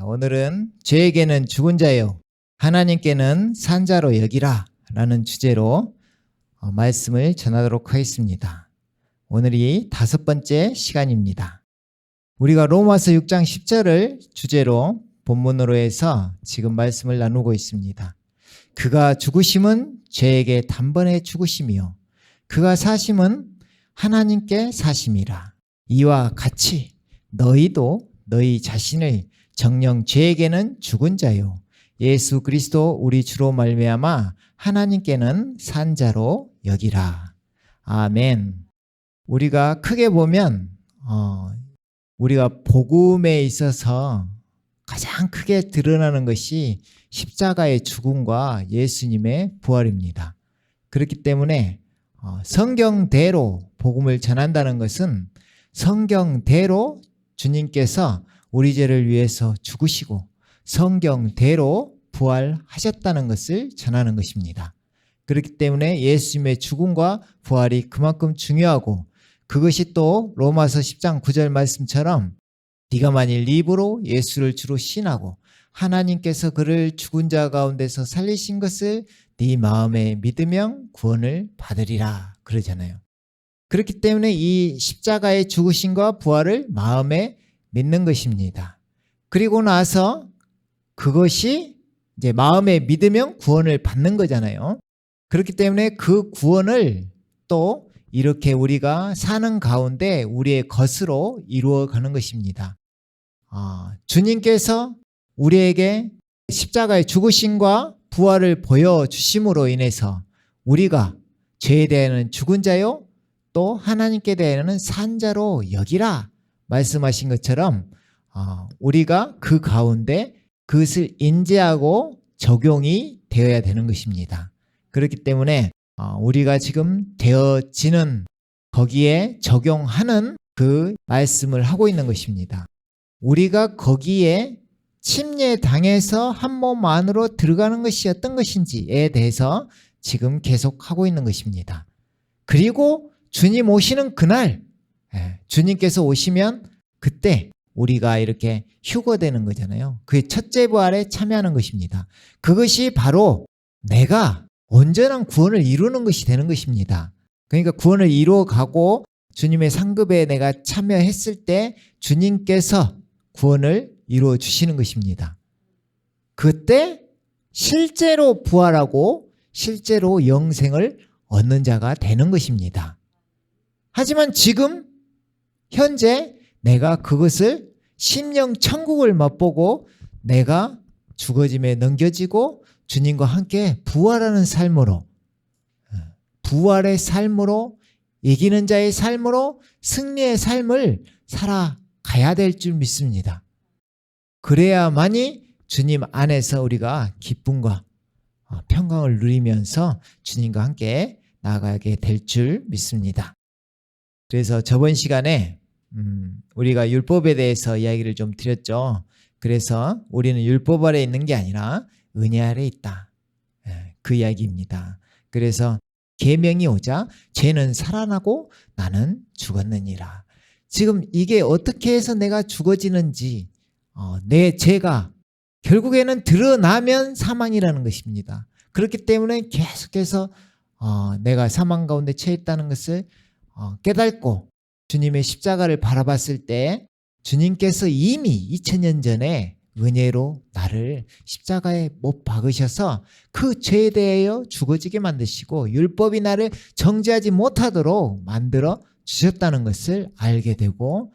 오늘은 죄에게는 죽은 자요 하나님께는 산 자로 여기라 라는 주제로 말씀을 전하도록 하겠습니다. 오늘이 5번째 시간입니다. 우리가 로마서 6장 10절을 주제로 본문으로 해서 지금 말씀을 나누고 있습니다. 그가 죽으심은 죄에게 단번에 죽으심이요 그가 사심은 하나님께 사심이라. 이와 같이 너희도 너희 자신을 정녕 죄에게는 죽은 자요 예수 그리스도 우리 주로 말미암아 하나님께는 산 자로 여기라. 아멘. 우리가 크게 보면 우리가 복음에 있어서 가장 크게 드러나는 것이 십자가의 죽음과 예수님의 부활입니다. 그렇기 때문에 성경대로 복음을 전한다는 것은 성경대로 주님께서 우리 죄를 위해서 죽으시고 성경대로 부활하셨다는 것을 전하는 것입니다. 그렇기 때문에 예수님의 죽음과 부활이 그만큼 중요하고 그것이 또 로마서 10장 9절 말씀처럼 네가 만일 네 입으로 예수를 주로 신하고 하나님께서 그를 죽은 자 가운데서 살리신 것을 네 마음에 믿으면 구원을 받으리라 그러잖아요. 그렇기 때문에 이 십자가의 죽으심과 부활을 마음에 믿는 것입니다. 그리고 나서 그것이 이제 마음에 믿으면 구원을 받는 거잖아요. 그렇기 때문에 그 구원을 또 이렇게 우리가 사는 가운데 우리의 것으로 이루어가는 것입니다. 주님께서 우리에게 십자가의 죽으심과 부활을 보여주심으로 인해서 우리가 죄에 대해서는 죽은 자요 또 하나님께 대해서는 산 자로 여기라 말씀하신 것처럼 우리가 그 가운데 그것을 인지하고 적용이 되어야 되는 것입니다. 그렇기 때문에 우리가 지금 되어지는 거기에 적용하는 그 말씀을 하고 있는 것입니다. 우리가 거기에 침례당해서 한 몸 안으로 들어가는 것이 어떤 것인지에 대해서 지금 계속 하고 있는 것입니다. 그리고 주님 오시는 그날 주님께서 오시면 그때 우리가 이렇게 휴거되는 거잖아요. 그의 첫째 부활에 참여하는 것입니다. 그것이 바로 내가 온전한 구원을 이루는 것이 되는 것입니다. 그러니까 구원을 이루어가고 주님의 상급에 내가 참여했을 때 주님께서 구원을 이루어 주시는 것입니다. 그때 실제로 부활하고 실제로 영생을 얻는 자가 되는 것입니다. 하지만 지금 현재 내가 그것을 심령 천국을 맛보고 내가 죽어짐에 넘겨지고 주님과 함께 부활하는 삶으로 부활의 삶으로 이기는 자의 삶으로 승리의 삶을 살아가야 될 줄 믿습니다. 그래야만이 주님 안에서 우리가 기쁨과 평강을 누리면서 주님과 함께 나아가게 될 줄 믿습니다. 그래서 저번 시간에 우리가 율법에 대해서 이야기를 좀 드렸죠. 그래서 우리는 율법 아래 있는 게 아니라 은혜 아래 있다. 그 이야기입니다. 그래서 계명이 오자 죄는 살아나고 나는 죽었느니라. 지금 이게 어떻게 해서 내가 죽어지는지 내 죄가 결국에는 드러나면 사망이라는 것입니다. 그렇기 때문에 계속해서 내가 사망 가운데 처했다는 것을 깨닫고 주님의 십자가를 바라봤을 때 주님께서 이미 2000년 전에 은혜로 나를 십자가에 못 박으셔서 그 죄에 대하여 죽어지게 만드시고 율법이 나를 정죄하지 못하도록 만들어 주셨다는 것을 알게 되고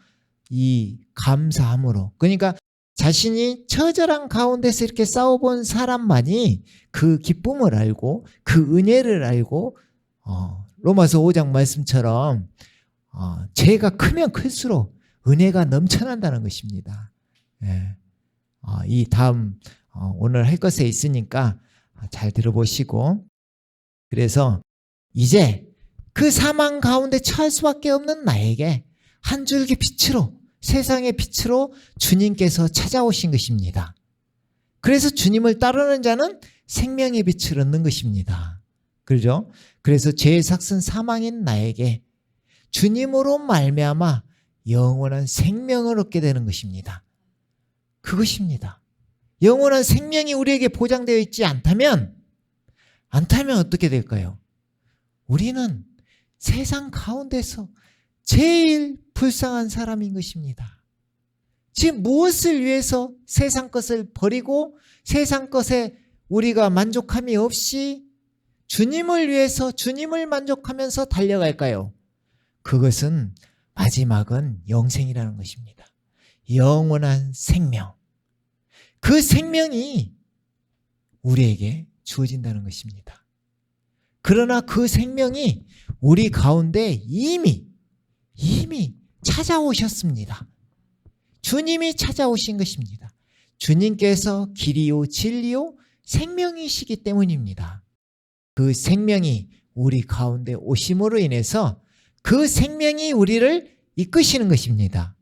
이 감사함으로 그러니까 자신이 처절한 가운데서 이렇게 싸워본 사람만이 그 기쁨을 알고 그 은혜를 알고 로마서 5장 말씀처럼 죄가 크면 클수록 은혜가 넘쳐난다는 것입니다. 이 다음 오늘 할 것에 있으니까 잘 들어보시고 그래서 이제 그 사망 가운데 처할 수밖에 없는 나에게 한 줄기 빛으로 세상의 빛으로 주님께서 찾아오신 것입니다. 그래서 주님을 따르는 자는 생명의 빛을 얻는 것입니다. 그렇죠? 그래서 죄의 삭은 사망인 나에게 주님으로 말미암아 영원한 생명을 얻게 되는 것입니다. 그것입니다. 영원한 생명이 우리에게 보장되어 있지 않다면 어떻게 될까요? 우리는 세상 가운데서 제일 불쌍한 사람인 것입니다. 지금 무엇을 위해서 세상 것을 버리고 세상 것에 우리가 만족함이 없이 주님을 위해서 주님을 만족하면서 달려갈까요? 그것은 마지막은 영생이라는 것입니다. 영원한 생명. 그 생명이 우리에게 주어진다는 것입니다. 그러나 그 생명이 우리 가운데 이미 찾아오셨습니다. 주님이 찾아오신 것입니다. 주님께서 길이요 진리요 생명이시기 때문입니다. 그 생명이 우리 가운데 오심으로 인해서 그 생명이 우리를 이끄시는 것입니다.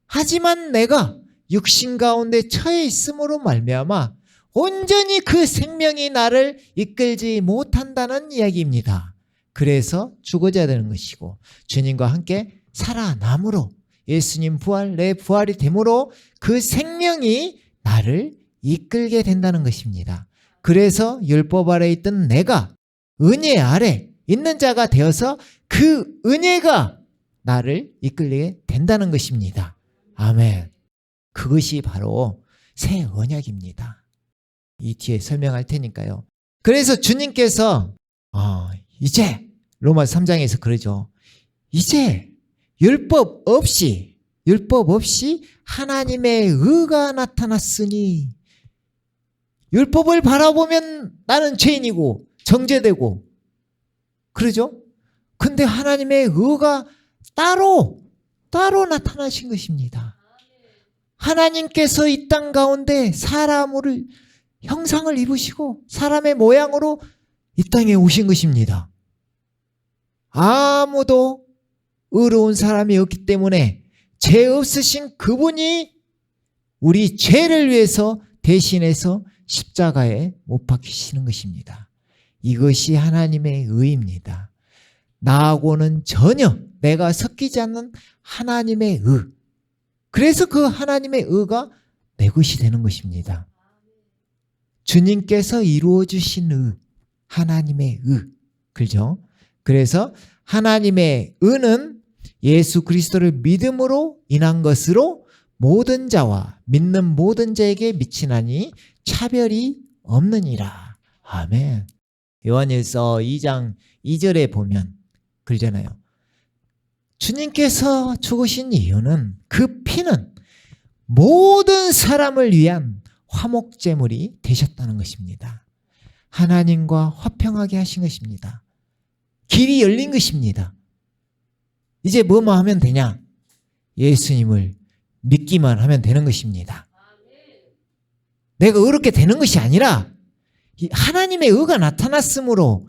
하지만 내가 육신 가운데 처해 있음으로 말미암아 온전히 그 생명이 나를 이끌지 못한다는 이야기입니다. 그래서 죽어져야 되는 것이고 주님과 함께 살아남으로 예수님 부활, 내 부활이 됨으로 그 생명이 나를 이끌게 된다는 것입니다. 그래서 율법 아래 있던 내가 은혜 아래 있는 자가 되어서 그 은혜가 나를 이끌게 된다는 것입니다. 아멘. 그것이 바로 새 언약입니다. 이 뒤에 설명할 테니까요. 그래서 주님께서 이제 로마서 3장에서 그러죠. 이제 율법 없이 하나님의 의가 나타났으니 율법을 바라보면 나는 죄인이고 정죄되고 그러죠? 근데 하나님의 의가 따로 나타나신 것입니다. 하나님께서 이 땅 가운데 사람을 형상을 입으시고 사람의 모양으로 이 땅에 오신 것입니다. 아무도 의로운 사람이 없기 때문에 죄 없으신 그분이 우리 죄를 위해서 대신해서 십자가에 못 박히시는 것입니다. 이것이 하나님의 의입니다. 나하고는 전혀 내가 섞이지 않는 하나님의 의. 그래서 그 하나님의 의가 내 것이 되는 것입니다. 주님께서 이루어 주신 의, 하나님의 의. 그죠? 그래서 하나님의 의는 예수 그리스도를 믿음으로 인한 것으로 모든 자와 믿는 모든 자에게 미치나니 차별이 없느니라. 아멘. 요한일서 2장 2절에 보면 그러잖아요. 주님께서 죽으신 이유는 그 피는 모든 사람을 위한 화목제물이 되셨다는 것입니다. 하나님과 화평하게 하신 것입니다. 길이 열린 것입니다. 이제 뭐만 하면 되냐? 예수님을 믿기만 하면 되는 것입니다. 내가 의롭게 되는 것이 아니라 하나님의 의가 나타났으므로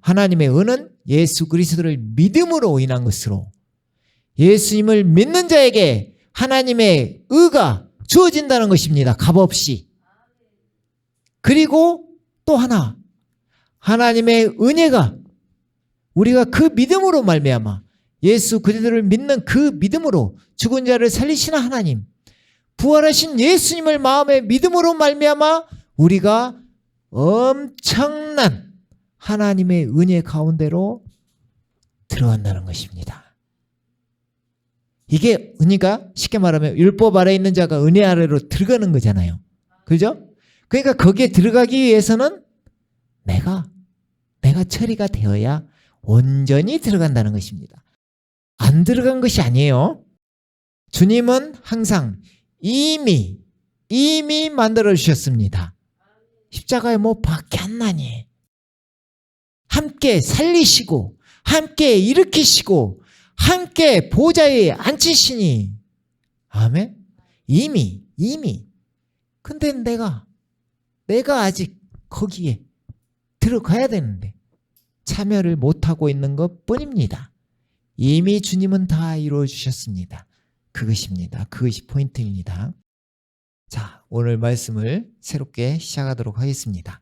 하나님의 의는 예수 그리스도를 믿음으로 인한 것으로 예수님을 믿는 자에게 하나님의 의가 주어진다는 것입니다. 값없이. 그리고 또 하나, 하나님의 은혜가 우리가 그 믿음으로 말미암아 예수 그리스도를 믿는 그 믿음으로 죽은 자를 살리시는 하나님, 부활하신 예수님을 마음의 믿음으로 말미암아 우리가 엄청난 하나님의 은혜 가운데로 들어간다는 것입니다. 이게 은혜가 쉽게 말하면 율법 아래에 있는 자가 은혜 아래로 들어가는 거잖아요. 그죠? 그러니까 거기에 들어가기 위해서는 내가 처리가 되어야 온전히 들어간다는 것입니다. 안 들어간 것이 아니에요. 주님은 항상 이미 만들어 주셨습니다. 십자가에 못 박혔나니 함께 살리시고 함께 일으키시고 함께 보좌에 앉히시니 아멘. 이미 근데 내가 아직 거기에 들어가야 되는데 참여를 못하고 있는 것 뿐입니다. 이미 주님은 다 이루어 주셨습니다. 그것입니다. 그것이 포인트입니다. 자, 오늘 말씀을 새롭게 시작하도록 하겠습니다.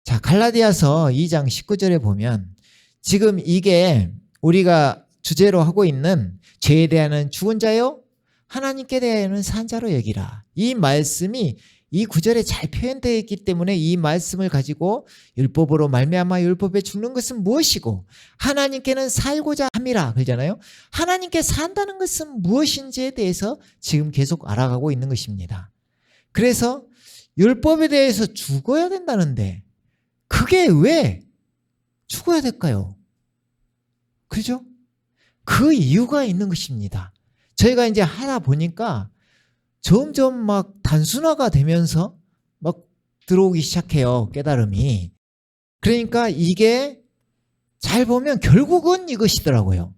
자, 갈라디아서 2장 19절에 보면 지금 이게 우리가 주제로 하고 있는 죄에 대하여는 죽은 자요 하나님께 대하여는 산 자로 여기라. 이 말씀이 이 구절에 잘 표현되어 있기 때문에 이 말씀을 가지고 율법으로 말미암아 율법에 죽는 것은 무엇이고 하나님께는 살고자 함이라 그러잖아요. 하나님께 산다는 것은 무엇인지에 대해서 지금 계속 알아가고 있는 것입니다. 그래서 율법에 대해서 죽어야 된다는데 그게 왜 죽어야 될까요? 그죠? 그 이유가 있는 것입니다. 저희가 이제 하다 보니까 점점 막 단순화가 되면서 막 들어오기 시작해요. 깨달음이. 그러니까 이게 잘 보면 결국은 이것이더라고요.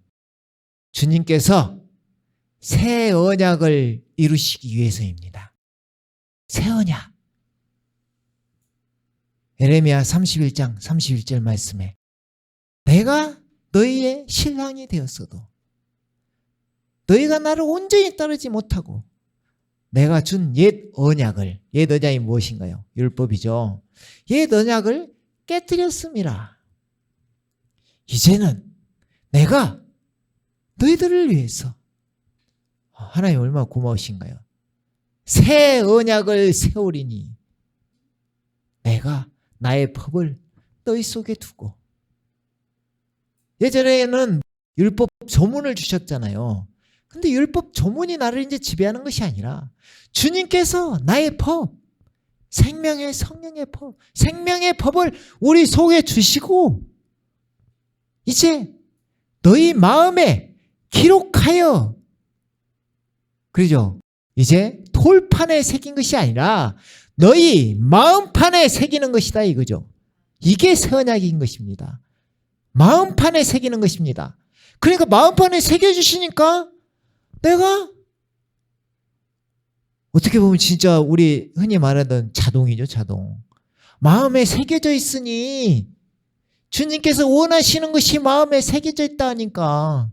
주님께서 새 언약을 이루시기 위해서입니다. 새 언약. 예레미야 31장 31절 말씀에 내가 너희의 신랑이 되었어도 너희가 나를 온전히 따르지 못하고 내가 준 옛 언약을, 옛 언약이 무엇인가요? 율법이죠. 옛 언약을 깨뜨렸음이라. 이제는 내가 너희들을 위해서 하나님 얼마나 고마우신가요? 새 언약을 세우리니 내가 나의 법을 너희 속에 두고. 예전에는 율법 조문을 주셨잖아요. 근데 율법 조문이 나를 이제 지배하는 것이 아니라 주님께서 나의 법, 생명의 성령의 법, 생명의 법을 우리 속에 주시고 이제 너희 마음에 기록하여, 그러죠? 이제 돌판에 새긴 것이 아니라 너희 마음판에 새기는 것이다 이거죠. 이게 새 언약인 것입니다. 마음판에 새기는 것입니다. 그러니까 마음판에 새겨주시니까 내가 어떻게 보면 진짜 우리 흔히 말하던 자동이죠, 자동. 마음에 새겨져 있으니 주님께서 원하시는 것이 마음에 새겨져 있다니까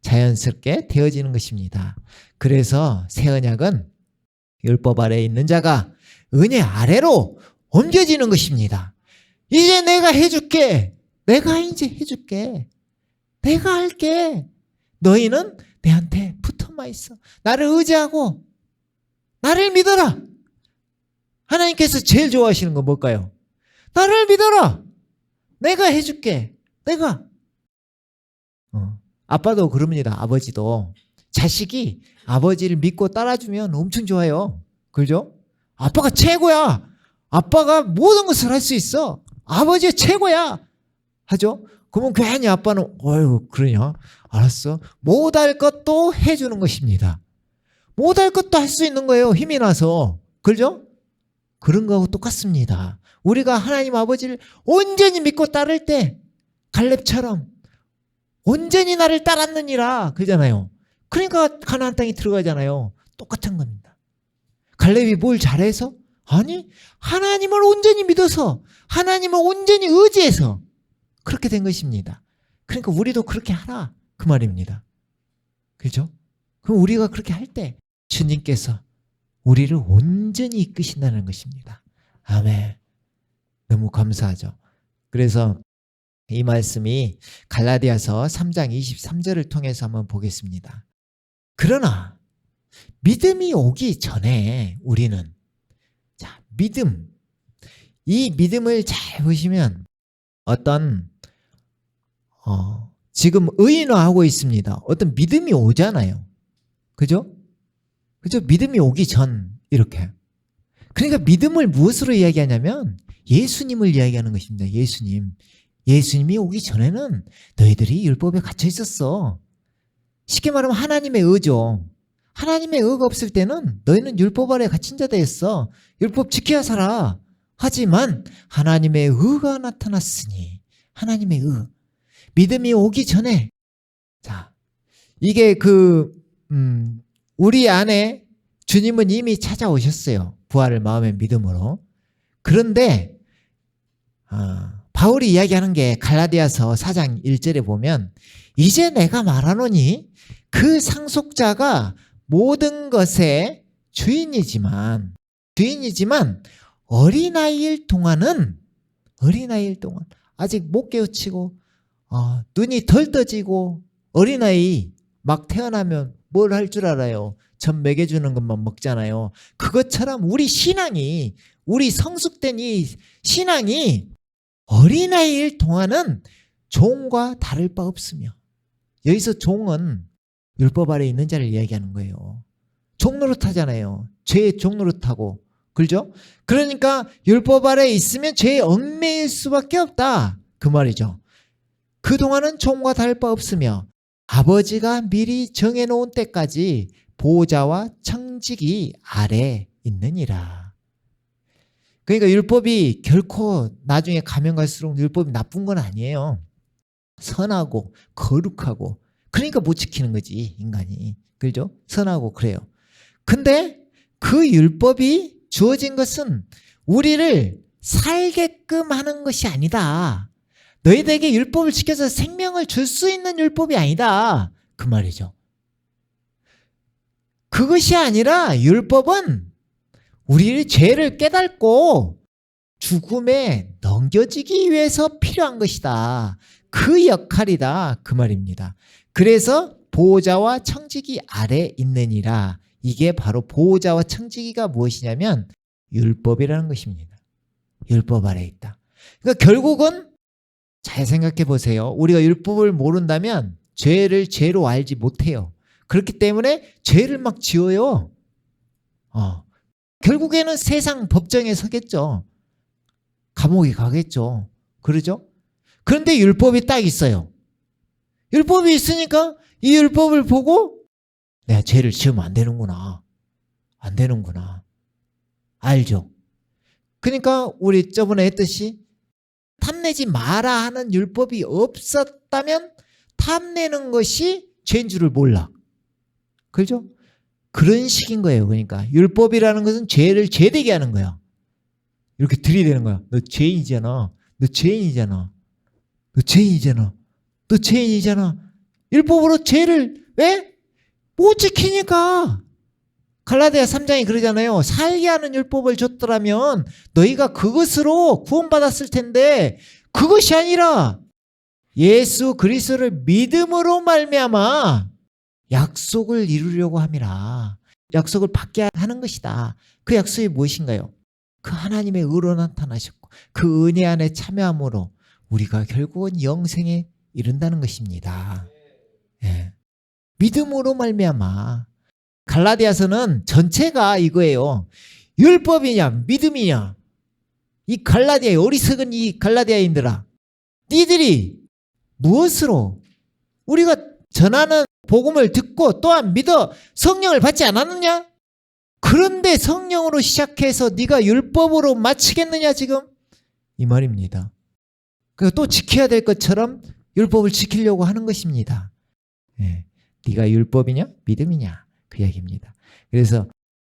자연스럽게 되어지는 것입니다. 그래서 새 언약은 율법 아래에 있는 자가 은혜 아래로 옮겨지는 것입니다. 이제 내가 해줄게. 내가 이제 해줄게. 내가 할게. 너희는 내한테 붙어만 있어. 나를 의지하고 나를 믿어라. 하나님께서 제일 좋아하시는 건 뭘까요? 나를 믿어라. 내가 해줄게. 내가. 아빠도 그럽니다. 아버지도. 자식이 아버지를 믿고 따라주면 엄청 좋아요. 그죠? 아빠가 최고야. 아빠가 모든 것을 할 수 있어. 아버지가 최고야. 하죠? 그러면 괜히 아빠는 어휴 그러냐? 알았어. 못할 것도 해주는 것입니다. 못할 것도 할 수 있는 거예요. 힘이 나서. 그죠? 그런 거하고 똑같습니다. 우리가 하나님 아버지를 온전히 믿고 따를 때 갈렙처럼 온전히 나를 따랐느니라 그러잖아요. 그러니까 가나안 땅에 들어가잖아요. 똑같은 겁니다. 갈렙이 뭘 잘해서? 아니 하나님을 온전히 믿어서 하나님을 온전히 의지해서 그렇게 된 것입니다. 그러니까 우리도 그렇게 하라 그 말입니다. 그렇죠? 그럼 우리가 그렇게 할 때 주님께서 우리를 온전히 이끄신다는 것입니다. 아멘. 너무 감사하죠. 그래서 이 말씀이 갈라디아서 3장 23절을 통해서 한번 보겠습니다. 그러나 믿음이 오기 전에 우리는 자 믿음, 이 믿음을 잘 보시면 어떤 지금 의인화하고 있습니다. 어떤 믿음이 오잖아요. 그죠? 그죠? 믿음이 오기 전 이렇게. 그러니까 믿음을 무엇으로 이야기하냐면 예수님을 이야기하는 것입니다. 예수님. 예수님이 오기 전에는 너희들이 율법에 갇혀 있었어. 쉽게 말하면 하나님의 의죠. 하나님의 의가 없을 때는 너희는 율법 아래 갇힌 자들이었어. 율법 지켜야 살아. 하지만 하나님의 의가 나타났으니 하나님의 의. 믿음이 오기 전에 자 이게 우리 안에 주님은 이미 찾아오셨어요. 부활을 마음의 믿음으로. 그런데 바울이 이야기하는 게 갈라디아서 4장 1절에 보면 이제 내가 말하노니 그 상속자가 모든 것의 주인이지만 어린아이일 동안은 아직 못 깨우치고 눈이 덜 떠지고 어린아이 막 태어나면 뭘 할 줄 알아요? 젖 먹여주는 것만 먹잖아요. 그것처럼 우리 신앙이, 우리 성숙된 이 신앙이 어린아이일 동안은 종과 다를 바 없으며, 여기서 종은 율법 아래 있는 자를 이야기하는 거예요. 종 노릇하잖아요. 죄의 종 노릇하고, 그렇죠? 그러니까 율법 아래 있으면 죄에 얽매일 수밖에 없다, 그 말이죠. 그동안은 종과 다를 바 없으며 아버지가 미리 정해놓은 때까지 보호자와 청지기 아래 있느니라. 그러니까 율법이 결코 나중에 가면 갈수록 율법이 나쁜 건 아니에요. 선하고 거룩하고, 그러니까 못 지키는 거지 인간이, 그죠? 선하고 그래요. 근데 그 율법이 주어진 것은 우리를 살게끔 하는 것이 아니다. 너희들에게 율법을 지켜서 생명을 줄 수 있는 율법이 아니다, 그 말이죠. 그것이 아니라 율법은 우리의 죄를 깨닫고 죽음에 넘겨지기 위해서 필요한 것이다. 그 역할이다, 그 말입니다. 그래서 보호자와 청지기 아래 있느니라. 이게 바로 보호자와 청지기가 무엇이냐면 율법이라는 것입니다. 율법 아래 있다. 그러니까 결국은 잘 생각해 보세요. 우리가 율법을 모른다면 죄를 죄로 알지 못해요. 그렇기 때문에 죄를 막 지어요. 결국에는 세상 법정에 서겠죠. 감옥에 가겠죠. 그러죠? 그런데 율법이 딱 있어요. 율법이 있으니까 이 율법을 보고 내가 죄를 지으면 안 되는구나. 안 되는구나. 알죠? 그러니까 우리 저번에 했듯이 탐내지 마라 하는 율법이 없었다면 탐내는 것이 죄인 줄을 몰라. 그죠? 그런 식인 거예요. 그러니까 율법이라는 것은 죄를 죄되게 하는 거야. 이렇게 들이대는 거야. 너 죄인이잖아. 너 죄인이잖아. 너 죄인이잖아. 너 죄인이잖아. 율법으로 죄를 왜? 못 지키니까. 갈라디아 3장이 그러잖아요. 살게 하는 율법을 줬더라면 너희가 그것으로 구원받았을 텐데 그것이 아니라 예수 그리스도를 믿음으로 말미암아 약속을 이루려고 함이라. 약속을 받게 하는 것이다. 그 약속이 무엇인가요? 그 하나님의 의로 나타나셨고 그 은혜 안에 참여함으로 우리가 결국은 영생에 이른다는 것입니다. 예. 믿음으로 말미암아. 갈라디아서는 전체가 이거예요. 율법이냐 믿음이냐. 이 갈라디아의 어리석은 이 갈라디아인들아, 니들이 무엇으로 우리가 전하는 복음을 듣고 또한 믿어 성령을 받지 않았느냐? 그런데 성령으로 시작해서 네가 율법으로 마치겠느냐 지금? 이 말입니다. 그러니까 또 지켜야 될 것처럼 율법을 지키려고 하는 것입니다. 예. 네가 율법이냐 믿음이냐 그 이야기입니다. 그래서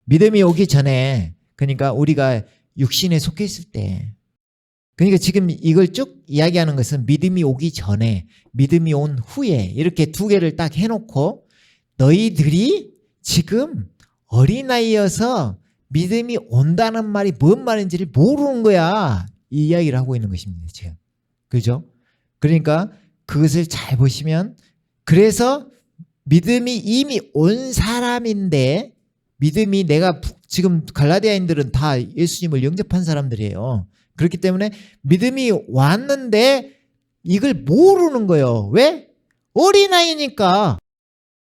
믿음이 오기 전에, 그러니까 우리가 육신에 속해 있을 때, 그러니까 지금 이걸 쭉 이야기하는 것은 믿음이 오기 전에, 믿음이 온 후에, 이렇게 두 개를 딱 해놓고 너희들이 지금 어린아이여서 믿음이 온다는 말이 뭔 말인지를 모르는 거야, 이 이야기를 하고 있는 것입니다 지금. 그죠? 그러니까 그것을 잘 보시면, 그래서 믿음이 이미 온 사람인데, 믿음이, 내가 지금 갈라디아인들은 다 예수님을 영접한 사람들이에요. 그렇기 때문에 믿음이 왔는데 이걸 모르는 거예요. 왜? 어린아이니까.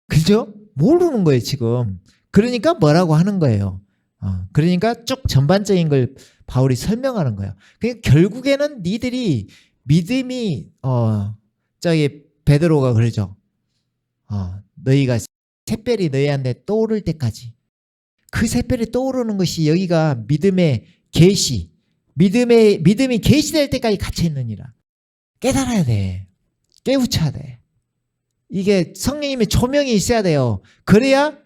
그죠? 모르는 거예요 지금. 그러니까 뭐라고 하는 거예요. 그러니까 쭉 전반적인 걸 바울이 설명하는 거예요. 그러니까 결국에는 니들이 믿음이 저기 베드로가 그러죠. 너희가 샛별이 너희한테 떠오를 때까지, 그 샛별이 떠오르는 것이 여기가 믿음의 계시, 믿음이 계시될 때까지 갇혀 있느니라. 깨달아야 돼. 깨우쳐야 돼. 이게 성령님의 조명이 있어야 돼요. 그래야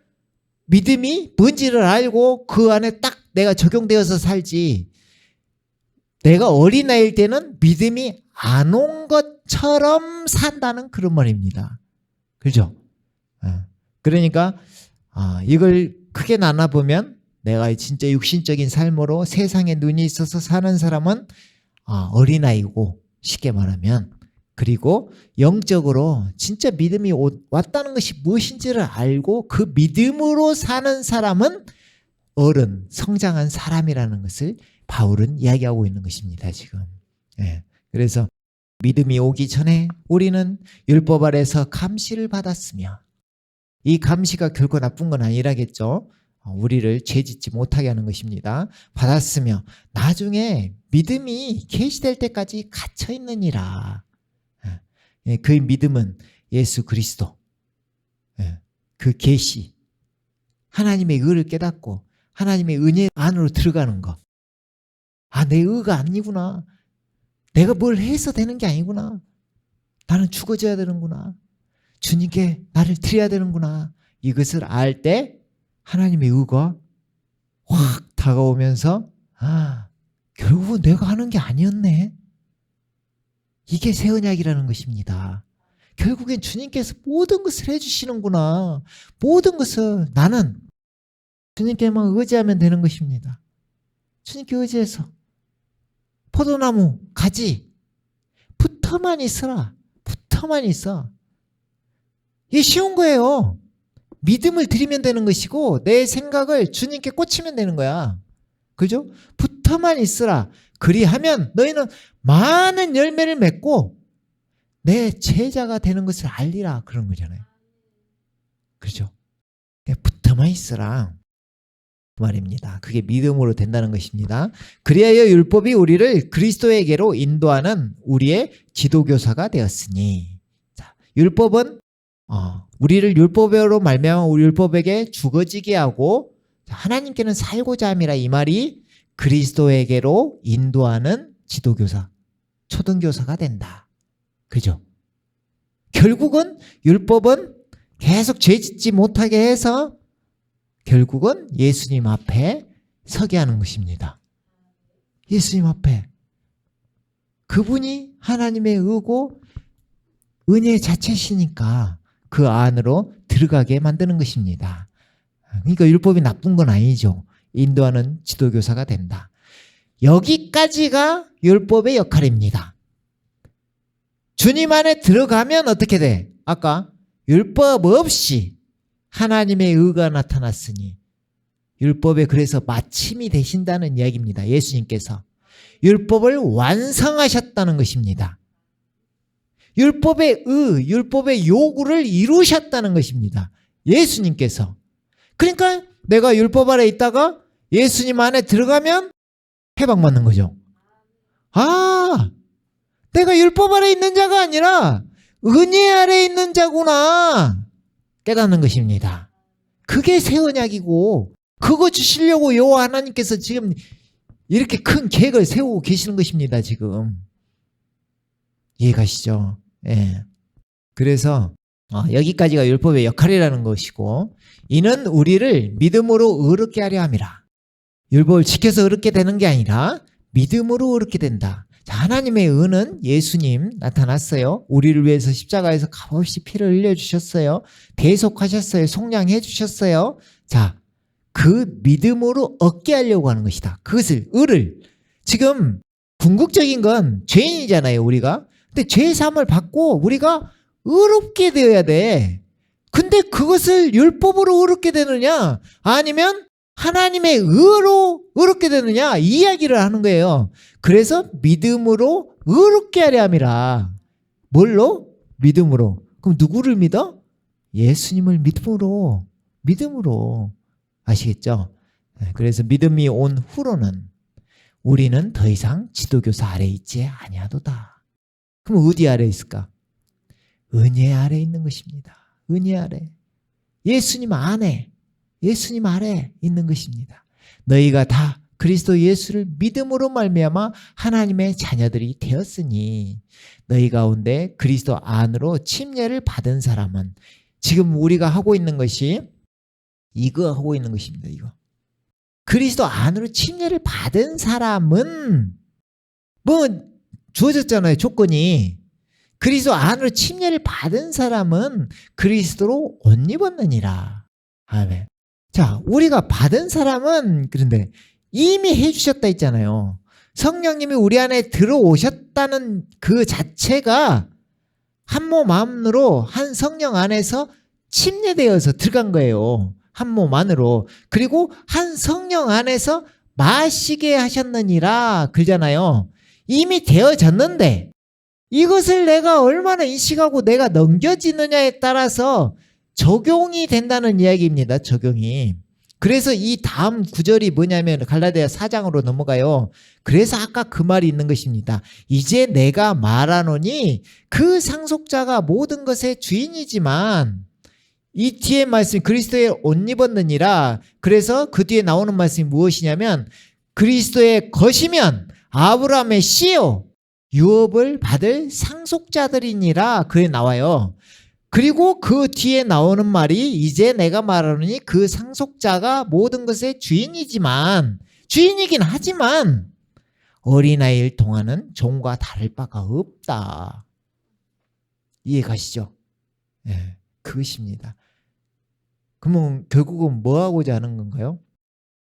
믿음이 뭔지를 알고 그 안에 딱 내가 적용되어서 살지. 내가 어린아이일 때는 믿음이 안 온 것처럼 산다는 그런 말입니다. 그죠? 그러니까 이걸 크게 나눠보면, 내가 진짜 육신적인 삶으로 세상에 눈이 있어서 사는 사람은 어린아이고, 쉽게 말하면 그리고 영적으로 진짜 믿음이 왔다는 것이 무엇인지를 알고 그 믿음으로 사는 사람은 어른, 성장한 사람이라는 것을 바울은 이야기하고 있는 것입니다, 지금. 예. 그래서 믿음이 오기 전에 우리는 율법 아래에서 감시를 받았으며, 이 감시가 결코 나쁜 건 아니라겠죠. 우리를 죄짓지 못하게 하는 것입니다. 받았으며 나중에 믿음이 계시될 때까지 갇혀 있느니라. 그 믿음은 예수 그리스도, 그 계시, 하나님의 의를 깨닫고 하나님의 은혜 안으로 들어가는 것. 아, 내 의가 아니구나. 내가 뭘 해서 되는 게 아니구나. 나는 죽어져야 되는구나. 주님께 나를 드려야 되는구나. 이것을 알 때 하나님의 의가 확 다가오면서 결국은 내가 하는 게 아니었네. 이게 새 언약이라는 것입니다. 결국엔 주님께서 모든 것을 해주시는구나. 모든 것을 나는 주님께만 의지하면 되는 것입니다. 주님께 의지해서 포도나무 가지 붙어만 있어라. 붙어만 있어. 이게 쉬운 거예요. 믿음을 드리면 되는 것이고 내 생각을 주님께 꽂히면 되는 거야. 그죠? 붙어만 있으라. 그리하면 너희는 많은 열매를 맺고 내 제자가 되는 것을 알리라. 그런 거잖아요. 그렇죠? 붙어만 있으라. 그 말입니다. 그게 믿음으로 된다는 것입니다. 그리하여 율법이 우리를 그리스도에게로 인도하는 우리의 지도교사가 되었으니. 자, 율법은 우리를 율법으로 말미암아 우리 율법에게 죽어지게 하고 하나님께는 살고자 함이라. 이 말이 그리스도에게로 인도하는 지도교사, 초등교사가 된다. 그죠? 결국은 율법은 계속 죄짓지 못하게 해서 결국은 예수님 앞에 서게 하는 것입니다. 예수님 앞에. 그분이 하나님의 의고 은혜 자체시니까 그 안으로 들어가게 만드는 것입니다. 그러니까 율법이 나쁜 건 아니죠. 인도하는 지도교사가 된다. 여기까지가 율법의 역할입니다. 주님 안에 들어가면 어떻게 돼? 아까 율법 없이 하나님의 의가 나타났으니 율법에 그래서 마침이 되신다는 이야기입니다. 예수님께서 율법을 완성하셨다는 것입니다. 율법의 의, 율법의 요구를 이루셨다는 것입니다. 예수님께서. 그러니까 내가 율법 아래 있다가 예수님 안에 들어가면 해방받는 거죠. 아, 내가 율법 아래 있는 자가 아니라 은혜 아래 있는 자구나 깨닫는 것입니다. 그게 새 언약이고 그거 주시려고 여호와 하나님께서 지금 이렇게 큰 계획을 세우고 계시는 것입니다. 지금 이해가시죠? 예. 그래서 여기까지가 율법의 역할이라는 것이고, 이는 우리를 믿음으로 의롭게 하려 함이라. 율법을 지켜서 의롭게 되는 게 아니라 믿음으로 의롭게 된다. 자, 하나님의 의는 예수님 나타났어요. 우리를 위해서 십자가에서 값없이 피를 흘려주셨어요. 대속하셨어요. 속량해 주셨어요. 자, 그 믿음으로 얻게 하려고 하는 것이다. 그것을, 의를. 지금 궁극적인 건 죄인이잖아요, 우리가. 근데 죄사함을 받고 우리가 의롭게 되어야 돼. 근데 그것을 율법으로 의롭게 되느냐 아니면 하나님의 의로 의롭게 되느냐 이 이야기를 하는 거예요. 그래서 믿음으로 의롭게 하려 함이라. 뭘로? 믿음으로. 그럼 누구를 믿어? 예수님을 믿음으로. 믿음으로. 아시겠죠? 그래서 믿음이 온 후로는 우리는 더 이상 지도교사 아래 있지 아니하도다. 그럼 어디 아래 있을까? 은혜 아래 있는 것입니다. 은혜 아래. 예수님 안에, 예수님 아래 있는 것입니다. 너희가 다 그리스도 예수를 믿음으로 말미암아 하나님의 자녀들이 되었으니 너희 가운데 그리스도 안으로 침례를 받은 사람은, 지금 우리가 하고 있는 것이 이거 하고 있는 것입니다. 이거. 그리스도 안으로 침례를 받은 사람은 뭐 주어졌잖아요. 조건이. 그리스도 안으로 침례를 받은 사람은 그리스도로 옷 입었느니라. 아멘. 자, 우리가 받은 사람은 그런데 이미 해주셨다 했잖아요. 성령님이 우리 안에 들어오셨다는 그 자체가 한 몸 안으로 한 성령 안에서 침례되어서 들어간 거예요. 한 몸 안으로. 그리고 한 성령 안에서 마시게 하셨느니라 그러잖아요. 이미 되어졌는데 이것을 내가 얼마나 인식하고 내가 넘겨지느냐에 따라서 적용이 된다는 이야기입니다. 적용이. 그래서 이 다음 구절이 뭐냐면 갈라디아 4장으로 넘어가요. 그래서 아까 그 말이 있는 것입니다. 이제 내가 말하노니 그 상속자가 모든 것의 주인이지만 이 뒤에 말씀이 그리스도의 옷 입었느니라. 그래서 그 뒤에 나오는 말씀이 무엇이냐면 그리스도의 것이면 아브라함의 씨요 유업을 받을 상속자들이니라 그에 나와요. 그리고 그 뒤에 나오는 말이 이제 내가 말하노니 그 상속자가 모든 것의 주인이지만 주인이긴 하지만 어린아이일 동안은 종과 다를 바가 없다. 이해 가시죠? 네, 그것입니다. 그러면 결국은 뭐 하고자 하는 건가요?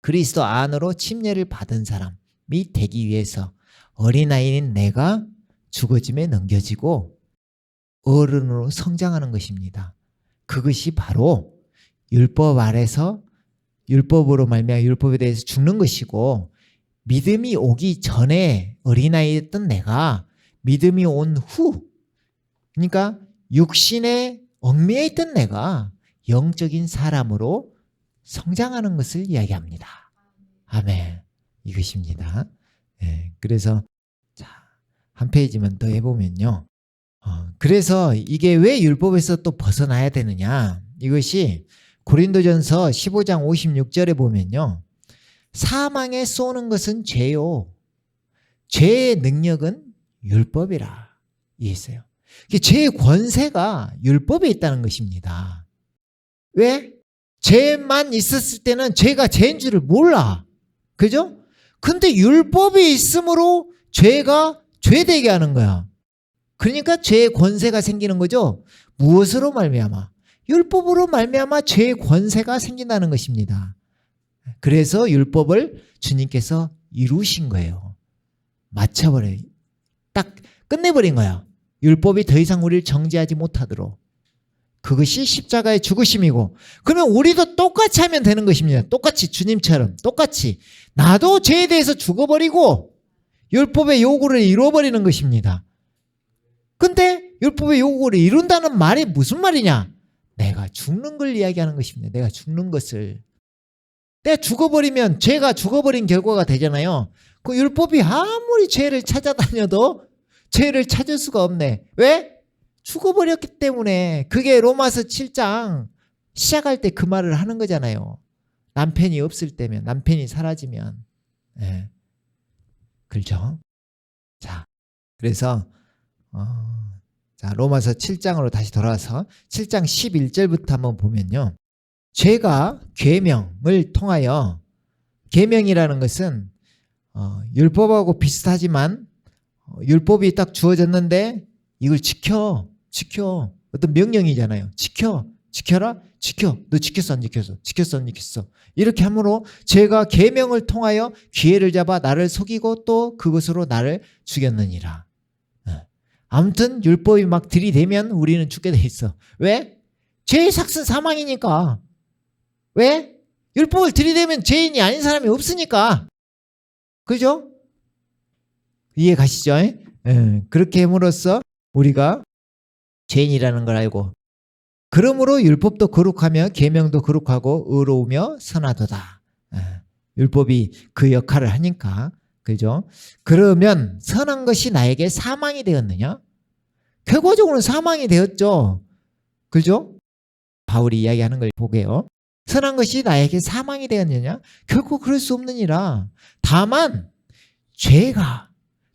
그리스도 안으로 침례를 받은 사람이 되기 위해서 어린아이인 내가 죽어짐에 넘겨지고 어른으로 성장하는 것입니다. 그것이 바로 율법 아래서 율법으로 말미암아 율법에 대해서 죽는 것이고 믿음이 오기 전에 어린아이였던 내가 믿음이 온 후 그러니까 육신에 얽매여 있던 내가 영적인 사람으로 성장하는 것을 이야기합니다. 아멘. 이것입니다. 네, 그래서 자, 한 페이지만 더 해보면요. 그래서 이게 왜 율법에서 또 벗어나야 되느냐. 이것이 고린도전서 15장 56절에 보면요. 사망에 쏘는 것은 죄요. 죄의 능력은 율법이라. 이해했어요. 죄의 권세가 율법에 있다는 것입니다. 왜? 죄만 있었을 때는 죄가 죄인 줄을 몰라. 그죠? 근데 율법이 있으므로 죄가 죄되게 하는 거야. 그러니까 죄의 권세가 생기는 거죠. 무엇으로 말미암아? 율법으로 말미암아 죄의 권세가 생긴다는 것입니다. 그래서 율법을 주님께서 이루신 거예요. 맞춰버려요. 딱 끝내버린 거야. 율법이 더 이상 우리를 정죄하지 못하도록. 그것이 십자가의 죽으심이고 그러면 우리도 똑같이 하면 되는 것입니다. 똑같이 주님처럼 똑같이 나도 죄에 대해서 죽어버리고 율법의 요구를 이루어버리는 것입니다. 근데 율법의 요구를 이룬다는 말이 무슨 말이냐? 내가 죽는 걸 이야기하는 것입니다. 내가 죽는 것을. 내가 죽어버리면 죄가 죽어버린 결과가 되잖아요. 그 율법이 아무리 죄를 찾아다녀도 죄를 찾을 수가 없네. 왜? 죽어버렸기 때문에. 그게 로마서 7장 시작할 때 그 말을 하는 거잖아요. 남편이 없을 때면, 남편이 사라지면. 네. 그렇죠? 자, 그래서 자, 로마서 7장으로 다시 돌아와서 7장 11절부터 한번 보면요. 죄가 계명을 통하여 계명이라는 것은 율법하고 비슷하지만 율법이 딱 주어졌는데 이걸 지켜 어떤 명령이잖아요. 지켜라 너 지켰어 안 지켰어 지켰어 안 지켰어 이렇게 함으로 죄가 계명을 통하여 기회를 잡아 나를 속이고 또 그것으로 나를 죽였느니라. 아무튼 율법이 막 들이대면 우리는 죽게 돼 있어. 왜? 죄의 삭은 사망이니까. 왜? 율법을 들이대면 죄인이 아닌 사람이 없으니까. 그죠? 이해 가시죠? 그렇게 함으로써 우리가 죄인이라는 걸 알고 그러므로 율법도 거룩하며 계명도 거룩하고 의로우며 선하도다. 율법이 그 역할을 하니까. 그죠? 그러면 선한 것이 나에게 사망이 되었느냐? 결과적으로는 사망이 되었죠. 그죠? 바울이 이야기하는 걸 보게요. 선한 것이 나에게 사망이 되었느냐? 결코 그럴 수 없느니라. 다만 죄가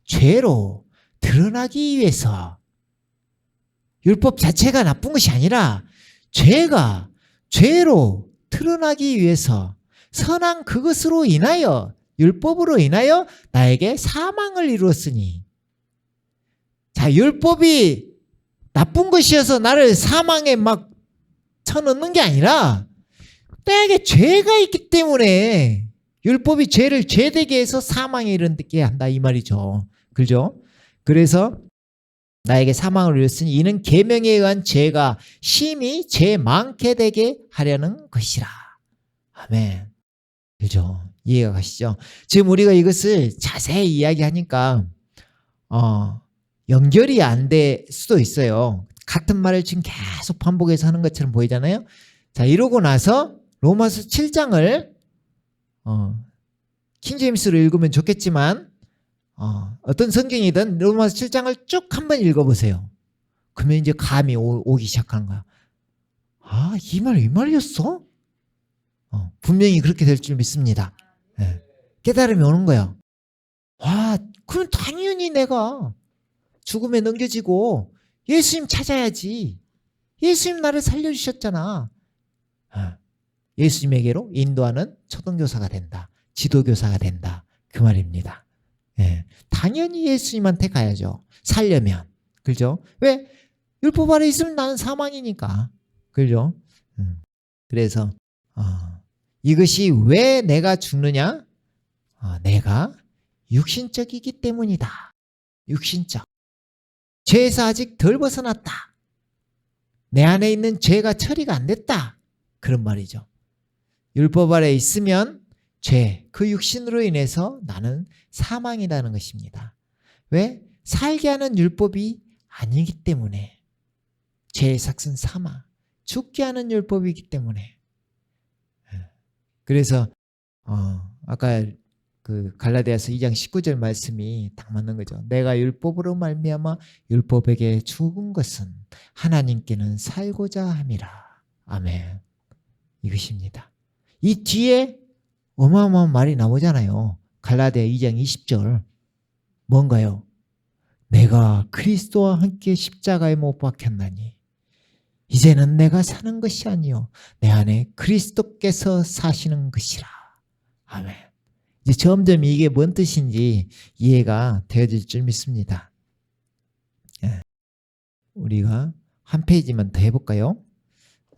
죄로 드러나기 위해서 율법 자체가 나쁜 것이 아니라 죄가 죄로 드러나기 위해서 선한 그것으로 인하여 율법으로 인하여 나에게 사망을 이루었으니. 자, 율법이 나쁜 것이어서 나를 사망에 막 쳐넣는 게 아니라 나에게 죄가 있기 때문에 율법이 죄를 죄되게 해서 사망에 이르게 한다 이 말이죠. 그죠? 그래서 나에게 사망을 이뤘으니 이는 계명에 의한 죄가 심히 죄 많게 되게 하려는 것이라. 아멘. 그죠? 이해가 가시죠? 지금 우리가 이것을 자세히 이야기하니까 연결이 안 될 수도 있어요. 같은 말을 지금 계속 반복해서 하는 것처럼 보이잖아요. 자, 이러고 나서 로마서 7장을 킹제임스로 읽으면 좋겠지만 어떤 성경이든 로마서 7장을 쭉 한번 읽어보세요. 그러면 이제 감이 오기 시작하는 거야. 아, 이 말이었어? 분명히 그렇게 될 줄 믿습니다. 네. 깨달음이 오는 거예요. 와, 그럼 당연히 내가 죽음에 넘겨지고 예수님 찾아야지. 예수님 나를 살려주셨잖아. 예수님에게로 인도하는 초등교사가 된다. 지도교사가 된다. 그 말입니다. 예, 당연히 예수님한테 가야죠. 살려면. 그죠? 왜? 율법 아래 있으면 나는 사망이니까. 그죠? 그래서 이것이 왜 내가 죽느냐? 내가 육신적이기 때문이다. 육신적. 죄에서 아직 덜 벗어났다. 내 안에 있는 죄가 처리가 안 됐다. 그런 말이죠. 율법 아래 있으면 죄, 그 육신으로 인해서 나는 사망이라는 것입니다. 왜? 살게 하는 율법이 아니기 때문에. 죄의 삭은 사망, 죽게 하는 율법이기 때문에. 그래서 아까 그 갈라디아서 2장 19절 말씀이 딱 맞는 거죠. 내가 율법으로 말미암아 율법에게 죽은 것은 하나님께는 살고자 함이라. 아멘. 이것입니다. 이 뒤에 어마어마한 말이 나오잖아요. 갈라디아 2장 20절. 뭔가요? 내가 그리스도와 함께 십자가에 못 박혔나니 이제는 내가 사는 것이 아니요 내 안에 그리스도께서 사시는 것이라. 아멘. 이제 점점 이게 뭔 뜻인지 이해가 되어질 줄 믿습니다. 예. 우리가 한 페이지만 더 해볼까요?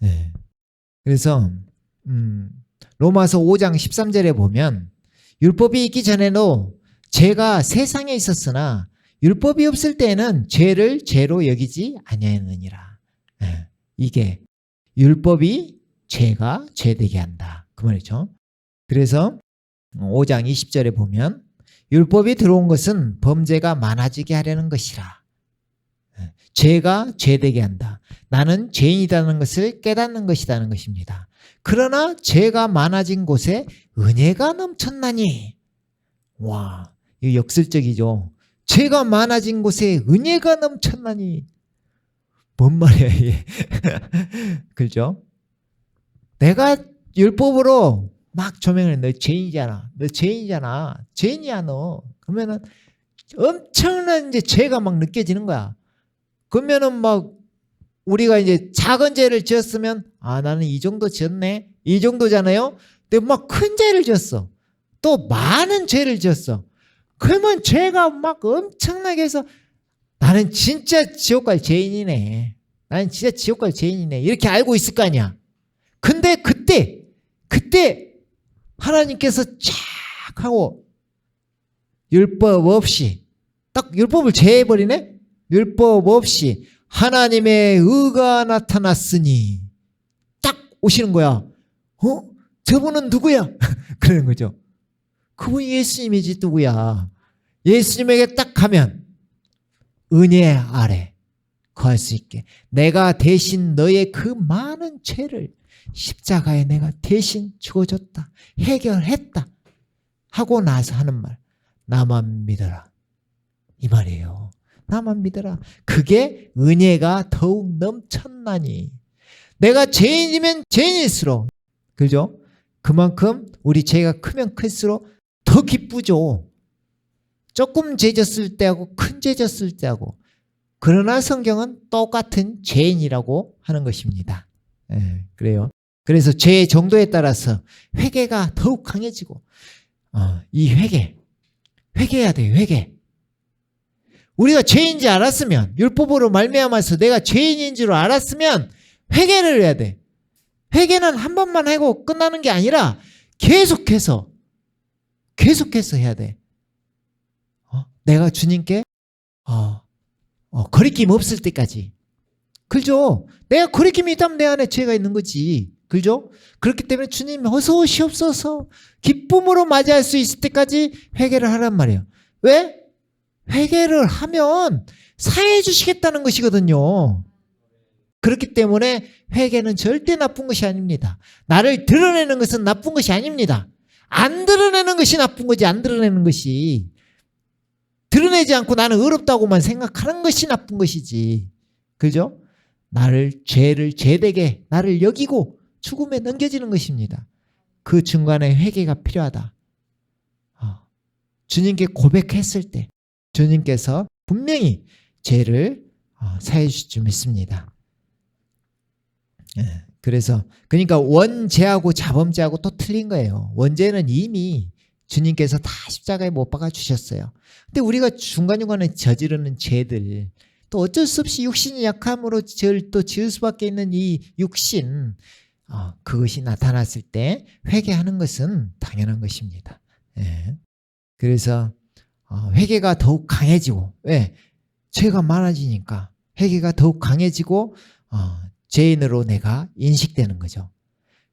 예. 그래서 로마서 5장 13절에 보면 율법이 있기 전에도 죄가 세상에 있었으나 율법이 없을 때에는 죄를 죄로 여기지 아니하였느니라. 예. 이게 율법이 죄가 죄되게 한다. 그 말이죠. 그래서 5장 20절에 보면 율법이 들어온 것은 범죄가 많아지게 하려는 것이라. 죄가 죄되게 한다. 나는 죄인이라는 것을 깨닫는 것이라는 것입니다. 그러나 죄가 많아진 곳에 은혜가 넘쳤나니. 와, 이거 역설적이죠. 죄가 많아진 곳에 은혜가 넘쳤나니. 뭔 말이야 이게. 그죠? 내가 율법으로 막 조명을 해. 너 죄인이잖아. 너 죄인이잖아. 죄인이야 너. 그러면은 엄청난 이제 죄가 막 느껴지는 거야. 그러면은 막 우리가 이제 작은 죄를 지었으면 나는 이 정도 지었네. 이 정도잖아요. 근데 막 큰 죄를 지었어. 또 많은 죄를 지었어. 그러면 죄가 막 엄청나게 해서 나는 진짜 지옥 갈 죄인이네. 나는 진짜 지옥 갈 죄인이네. 이렇게 알고 있을 거 아니야. 근데 그때 하나님께서 쫙 하고 율법 없이 딱 율법을 제해버리네. 율법 없이 하나님의 의가 나타났으니 딱 오시는 거야. 저분은 누구야? 그러는 거죠. 그분이 예수님이지 누구야. 예수님에게 딱 가면 은혜 아래 거할 수 있게 내가 대신 너의 그 많은 죄를 십자가에 내가 대신 죽어줬다. 해결했다. 하고 나서 하는 말. 나만 믿어라. 이 말이에요. 나만 믿어라. 그게 은혜가 더욱 넘쳤나니. 내가 죄인이면 죄인일수록, 그죠? 그만큼 우리 죄가 크면 클수록 더 기쁘죠. 조금 죄 졌을 때하고 큰 죄 졌을 때하고. 그러나 성경은 똑같은 죄인이라고 하는 것입니다. 예, 그래요. 그래서 죄의 정도에 따라서 회개가 더욱 강해지고, 이 회개해야 돼요. 회개. 우리가 죄인지 알았으면, 율법으로 말미암아서 내가 죄인인 줄 알았으면 회개를 해야 돼. 회개는 한 번만 하고 끝나는 게 아니라 계속해서 해야 돼. 내가 주님께 거리낌 없을 때까지. 그죠? 내가 거리낌이 있다면 내 안에 죄가 있는 거지. 그죠? 그렇기 때문에 주님 어서 오시옵소서 기쁨으로 맞이할 수 있을 때까지 회개를 하란 말이에요. 왜? 회개를 하면 사해 주시겠다는 것이거든요. 그렇기 때문에 회개는 절대 나쁜 것이 아닙니다. 나를 드러내는 것은 나쁜 것이 아닙니다. 안 드러내는 것이 나쁜 거지. 안 드러내는 것이. 드러내지 않고 나는 의롭다고만 생각하는 것이 나쁜 것이지. 그죠? 죄를 죄되게 나를 여기고 죽음에 넘겨지는 것입니다. 그 중간에 회개가 필요하다. 주님께 고백했을 때 주님께서 분명히 죄를 사해 주실 줄 믿습니다. 그러니까 원죄하고 자범죄하고 또 틀린 거예요. 원죄는 이미 주님께서 다 십자가에 못 박아 주셨어요. 근데 우리가 중간중간에 저지르는 죄들, 또 어쩔 수 없이 육신이 약함으로 죄를 또 지을 수밖에 있는 이 육신, 그것이 나타났을 때 회개하는 것은 당연한 것입니다. 그래서 회개가 더욱 강해지고, 왜? 죄가 많아지니까 회개가 더욱 강해지고 죄인으로 내가 인식되는 거죠.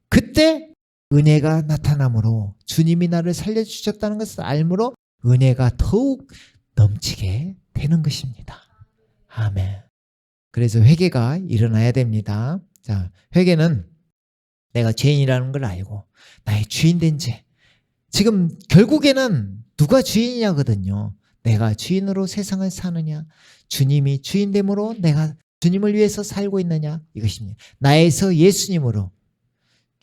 그때 은혜가 나타나므로 주님이 나를 살려주셨다는 것을 알므로 은혜가 더욱 넘치게 되는 것입니다. 아멘. 그래서 회개가 일어나야 됩니다. 자, 회개는 내가 죄인이라는 걸 알고 나의 주인된 죄. 지금 결국에는 누가 주인이냐거든요. 내가 주인으로 세상을 사느냐, 주님이 주인됨으로 내가 주님을 위해서 살고 있느냐, 이것입니다. 나에서 예수님으로,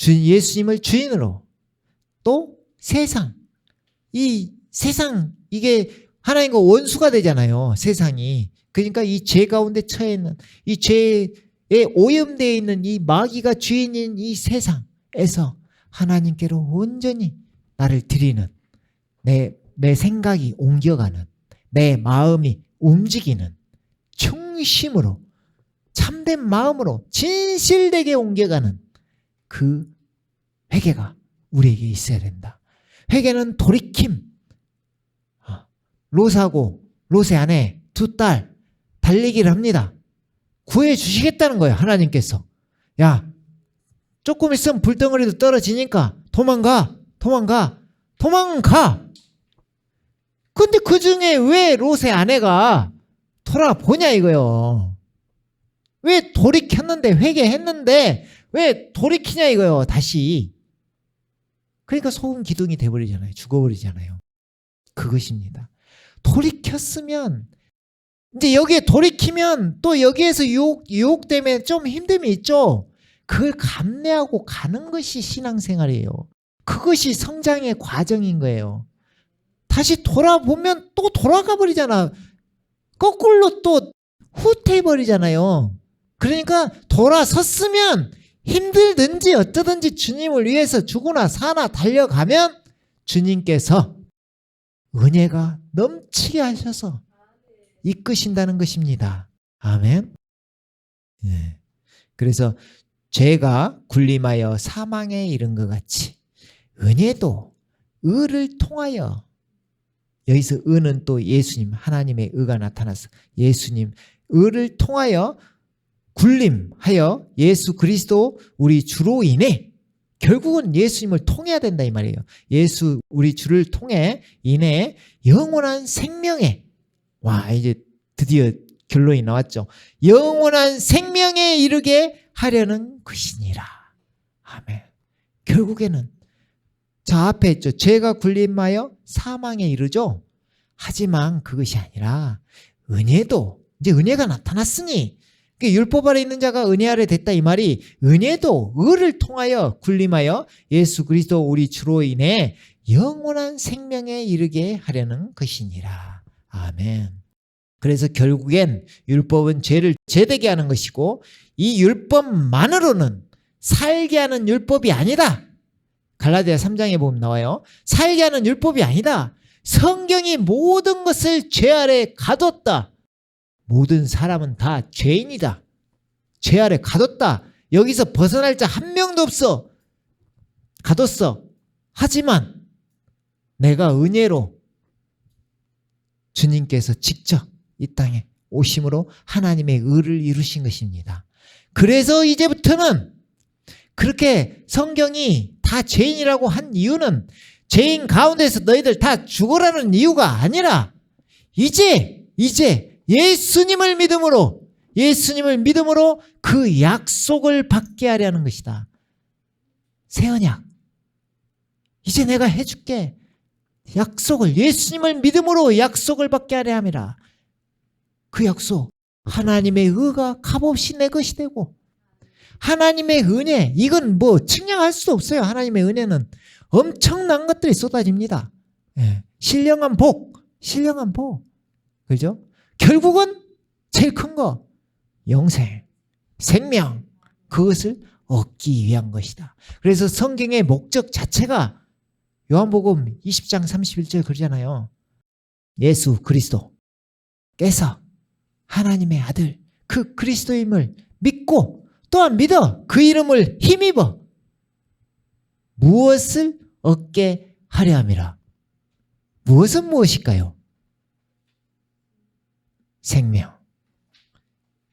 예수님을 주인으로, 또 세상, 이 세상, 이게 하나님과 원수가 되잖아요. 세상이. 그러니까 이 죄 가운데 처해 있는, 이 죄에 오염되어 있는 이 마귀가 주인인 이 세상에서 하나님께로 온전히 나를 드리는, 내 생각이 옮겨가는, 내 마음이 움직이는 충심으로, 참된 마음으로 진실되게 옮겨가는 그 회개가 우리에게 있어야 된다. 회개는 돌이킴. 롯하고 롯의 아내 두 딸 달리기를 합니다. 구해주시겠다는 거예요. 하나님께서. 야, 조금 있으면 불덩어리도 떨어지니까 도망가. 근데 그 중에 왜 롯의 아내가 돌아보냐 이거요. 왜 돌이켰는데, 회개했는데 왜 돌이키냐 이거요. 다시. 그러니까 소금 기둥이 돼버리잖아요. 죽어버리잖아요. 그것입니다. 돌이켰으면, 이제 여기에 돌이키면 또 여기에서 유혹 때문에 좀 힘듦이 있죠. 그걸 감내하고 가는 것이 신앙생활이에요. 그것이 성장의 과정인 거예요. 다시 돌아보면 또 돌아가 버리잖아. 거꾸로 또 후퇴해버리잖아요. 그러니까 돌아섰으면 힘들든지 어쩌든지 주님을 위해서 죽으나 사나 달려가면 주님께서 은혜가 넘치게 하셔서 이끄신다는 것입니다. 아멘. 네. 그래서 죄가 군림하여 사망에 이른 것 같이 은혜도 의를 통하여, 여기서 의는 또 예수님, 하나님의 의가 나타나서 예수님 의를 통하여 군림하여 예수 그리스도 우리 주로 인해, 결국은 예수님을 통해야 된다 이 말이에요. 예수 우리 주를 통해 인해 영원한 생명에, 와 이제 드디어 결론이 나왔죠. 영원한 생명에 이르게 하려는 것이니라. 아멘. 결국에는 저 앞에 있죠. 죄가 군림하여 사망에 이르죠. 하지만 그것이 아니라 은혜도, 이제 은혜가 나타났으니, 율법 아래 있는 자가 은혜 아래 됐다 이 말이, 은혜도 의를 통하여 군림하여 예수 그리스도 우리 주로 인해 영원한 생명에 이르게 하려는 것이니라. 아멘. 그래서 결국엔 율법은 죄를 죄되게 하는 것이고, 이 율법만으로는 살게 하는 율법이 아니다. 갈라디아 3장에 보면 나와요. 살게 하는 율법이 아니다. 성경이 모든 것을 죄 아래 가뒀다. 모든 사람은 다 죄인이다. 죄 아래 가뒀다. 여기서 벗어날 자 한 명도 없어. 가뒀어. 하지만 내가 은혜로 주님께서 직접 이 땅에 오심으로 하나님의 의를 이루신 것입니다. 그래서 이제부터는 그렇게 성경이 다 죄인이라고 한 이유는 죄인 가운데서 너희들 다 죽으라는 이유가 아니라 이제 예수님을 믿음으로 그 약속을 받게 하려는 것이다. 새 언약. 이제 내가 해줄게. 약속을, 예수님을 믿음으로 약속을 받게 하려 함이라. 그 약속, 하나님의 의가 값없이 내 것이 되고, 하나님의 은혜, 이건 뭐 측량할 수도 없어요. 하나님의 은혜는 엄청난 것들이 쏟아집니다. 예. 신령한 복. 그죠? 결국은 제일 큰 거, 영생, 생명, 그것을 얻기 위한 것이다. 그래서 성경의 목적 자체가 요한복음 20장 31절 그러잖아요. 예수 그리스도께서 하나님의 아들 그 그리스도임을 믿고 또한 믿어 그 이름을 힘입어 무엇을 얻게 하려 함이라. 무엇은 무엇일까요?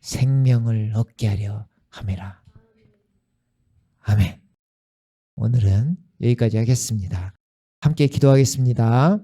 생명을 얻게 하려 함이라. 아멘. 오늘은 여기까지 하겠습니다. 함께 기도하겠습니다.